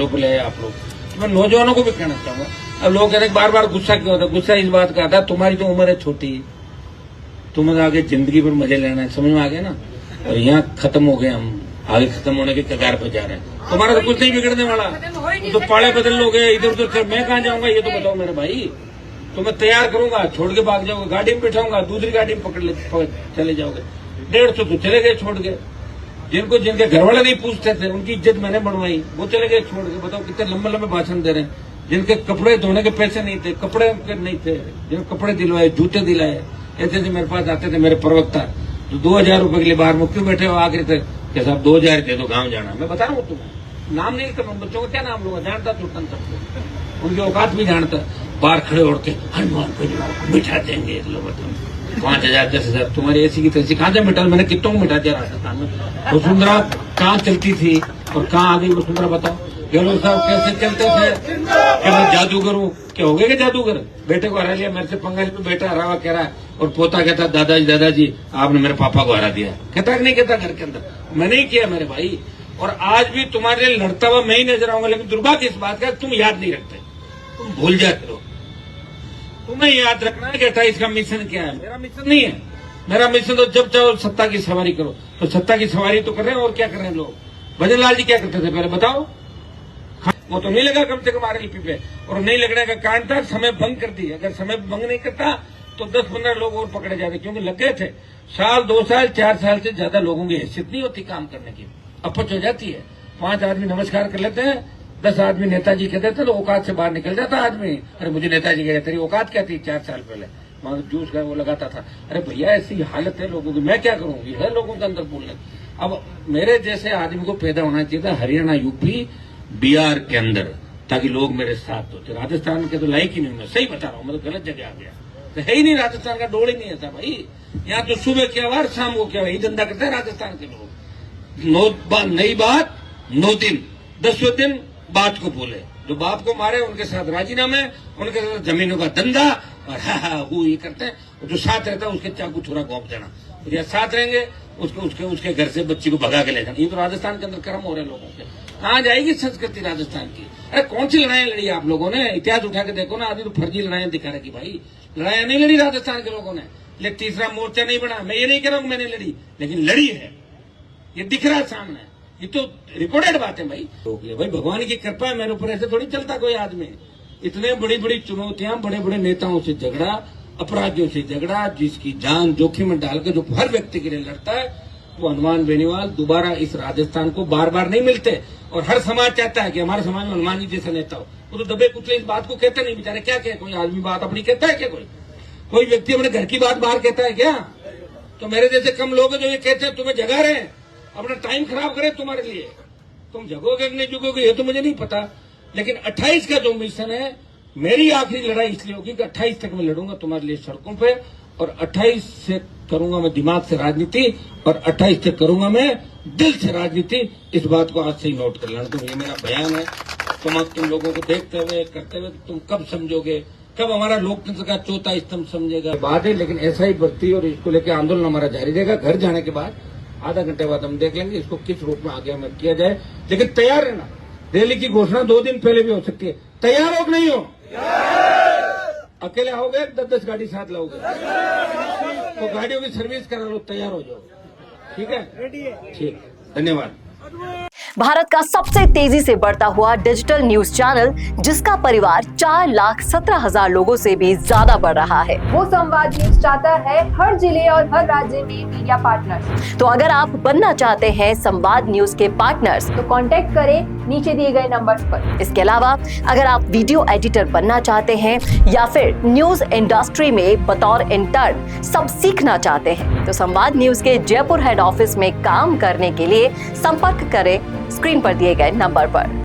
ले आप लोग। तो मैं नौजवानों को भी कहना चाहूंगा, अब लोग कह रहे बार बार गुस्सा क्यों होता है? गुस्सा इस बात का आता है तुम्हारी तो उम्र है छोटी, तुम्हें आगे जिंदगी भर मजे लेना है, समझ में आ गया ना। और यहाँ खत्म हो गए, हम आगे खत्म होने के कगार पर जा रहे हैं। तुम्हारा तो कुछ नहीं बिगड़ने वाला, तो पाड़े बदल लोगे इधर उधर, मैं कहाँ जाऊंगा ये तो बताओ मेरे भाई। तो मैं तैयार करूंगा, छोड़ के भाग जाओगे, गाड़ी में बिठाऊंगा, दूसरी गाड़ी में पकड़ चले जाओगे। 150 तो चले गए छोड़ के, जिनके घर वाले नहीं पूछते थे उनकी इज्जत मैंने बढ़वाई, वो चले गए छोड़ के। बताओ कितने लंबे लंबे भाषण दे रहे हैं। जिनके कपड़े धोने के पैसे नहीं थे, कपड़े नहीं थे, जिनके कपड़े दिलवाए, जूते दिलाए, ऐसे मेरे पास आते थे मेरे प्रवक्ता, तो 2000 रुपए के लिए बाहर मुख क्यों बैठे हो आखिर तक कि साहब 2000 दे दो गाँव जाना। मैं बता रहा हूँ तुम्हें, नाम नहीं करता, बच्चों का क्या नाम लूंगा, जानता तुरंत सबको, उनकी औकात भी जानता। बाहर खड़े उड़ते हनुमान परिवार को मिठा देंगे, लो बताओ 5000 10,000 तुम्हारी ऐसी की तैसी कहाँ से मिटा? मैंने कितनों को मिटा दिया राजस्थान में। वसुंधरा कहाँ चलती थी और कहाँ आ गई वसुंधरा बताओ। गहलोत साहब कैसे चलते थे कि मैं जादूगर हूँ, क्या हो गए कि जादूगर? बेटे को हरा लिया, मेरे से पंगा पे बेटा हरा हुआ कह रहा है, और पोता कहता दादाजी आपने मेरे पापा को हरा दिया। कहता कि नहीं कहता घर के अंदर? मैंने ही किया मेरे भाई, और आज भी तुम्हारे लिए लड़ता हुआ मैं ही नजर आऊंगा। लेकिन दुर्भाग्य इस बात का तुम याद नहीं रखते, तुम भूल जाते हो। तुम्हें याद रखना है कि 28 का मिशन क्या है। मेरा मिशन नहीं है, मेरा मिशन तो जब चाहो सत्ता की सवारी करो। तो सत्ता की सवारी तो कर रहे हैं, और क्या कर रहे हैं लोग? भजन लाल जी क्या करते थे पहले बताओ? वो तो नहीं लगा कम से कम आरएलपी पे, और नहीं लगने का कारण था समय भंग कर दिया। अगर समय भंग नहीं करता तो 10-15 लोग और पकड़े जाते, क्योंकि लग गए थे। साल 2 साल 4 साल से ज्यादा लोगों की हैसियत नहीं होती काम करने की, अपच हो जाती है। 5 आदमी नमस्कार कर लेते हैं, 10 आदमी नेताजी कहते थे तो औकात से बाहर निकल जाता आदमी। अरे मुझे नेताजी कहते, तेरी औकात क्या थी 4 साल पहले? वहां जूस का वो लगाता था। अरे भैया ऐसी हालत है लोगों की, मैं क्या करूंगी? है लोगों के अंदर बोलने। अब मेरे जैसे आदमी को पैदा होना चाहिए था हरियाणा, यूपी, बिहार के अंदर, ताकि लोग मेरे साथ होते। राजस्थान के तो लायक ही नहीं, मैं सही बता रहा हूँ, मैं तो गलत जगह आ गया। तो है ही नहीं, राजस्थान का डोर ही नहीं था भाई। यहाँ तो सुबह क्या बार शाम को क्या, यही धंधा करते हैं राजस्थान के लोग। नई बात 9 दिन, 10वें दिन बात को बोले। जो बाप को मारे उनके साथ राजीनामे, उनके साथ जमीनों का धंधा, और वो ये करते हैं। और जो साथ रहता है उसके चाकू थोड़ा घोंप देना, या साथ रहेंगे उसके घर से बच्ची को भगा के ले जाना। ये तो राजस्थान के अंदर कर्म हो रहे लोगों के। कहाँ जाएगी संस्कृति राजस्थान की? अरे कौन सी लड़ाई लड़ी आप लोगों ने? इतिहास उठा के देखो ना, आदमी तो फर्जी लड़ाइयां दिखा रही भाई। लड़ाइयां नहीं लड़ी राजस्थान के लोगों ने, लेकिन तीसरा मोर्चा नहीं बना। मैं ये नहीं कह रहा हूं मैंने लड़ी, लेकिन लड़ी है, ये दिख रहा है सामने। ये तो रिकॉर्डेड बात है भाई। भाई भगवान की कृपा है मेरे ऊपर, ऐसे थोड़ी चलता कोई आदमी। इतने बड़ी बड़ी चुनौतियां, बड़े बड़े नेताओं से झगड़ा, अपराधियों से झगड़ा, जिसकी जान जोखिम में डालकर जो हर व्यक्ति के लिए लड़ता है, वो हनुमान बेनीवाल दोबारा इस राजस्थान को बार बार नहीं मिलते। और हर समाज चाहता है कि हमारे समाज में हनुमान जी जैसा नेता हो। वो तो दबे कुचले इस बात को कहते नहीं बेचारे। क्या कहे, कोई आदमी बात अपनी कहता है क्या? कोई व्यक्ति अपने घर की बात बाहर कहता है क्या? तो मेरे जैसे कम लोग हैं जो ये कहते हैं तुम्हें जगा रहे हैं, अपना टाइम खराब करें तुम्हारे लिए। तुम जगोगे कि नहीं जगोगे ये तो मुझे नहीं पता, लेकिन 28 का जो मिशन है, मेरी आखिरी लड़ाई इसलिए होगी कि 28 तक मैं लड़ूंगा तुम्हारे लिए सड़कों पे, और 28 से करूंगा मैं दिमाग से राजनीति, और 28 से करूंगा मैं दिल से राजनीति। इस बात को आज से ही नोट कर लेना तुम, ये मेरा बयान है। तुम लोगों को देखते हुए करते हुए तुम कब समझोगे, कब हमारा लोकतंत्र का चौथा स्तंभ समझेगा बात है। लेकिन ऐसा ही बढ़ती, और इसको लेकर आंदोलन हमारा जारी रहेगा। घर जाने के बाद आधा घंटे बाद हम देख लेंगे इसको किस रूप में आगे हमें किया जाए। लेकिन तैयार रहना, रैली की घोषणा 2 दिन पहले भी हो सकती है। तैयार हो कि नहीं हो? अकेले आओगे 10-10 गाड़ी साथ लाओगे तो गाड़ियों की सर्विस करा लो, तैयार हो जाओ। ठीक है, ठीक, धन्यवाद। भारत का सबसे तेजी से बढ़ता हुआ डिजिटल न्यूज चैनल, जिसका परिवार 4,17,000 लोगों से भी ज्यादा बढ़ रहा है। वो संवाद न्यूज चाहता है हर जिले और हर राज्य में मीडिया पार्टनर्स। तो अगर आप बनना चाहते हैं संवाद न्यूज के पार्टनर्स, तो कांटेक्ट करें नीचे दिए गए नंबर्स पर। इसके अलावा अगर आप वीडियो एडिटर बनना चाहते हैं या फिर न्यूज इंडस्ट्री में बतौर इंटर्न सब सीखना चाहते हैं, तो संवाद न्यूज के जयपुर हेड ऑफिस में काम करने के लिए संपर्क करें स्क्रीन पर दिए गए नंबर पर।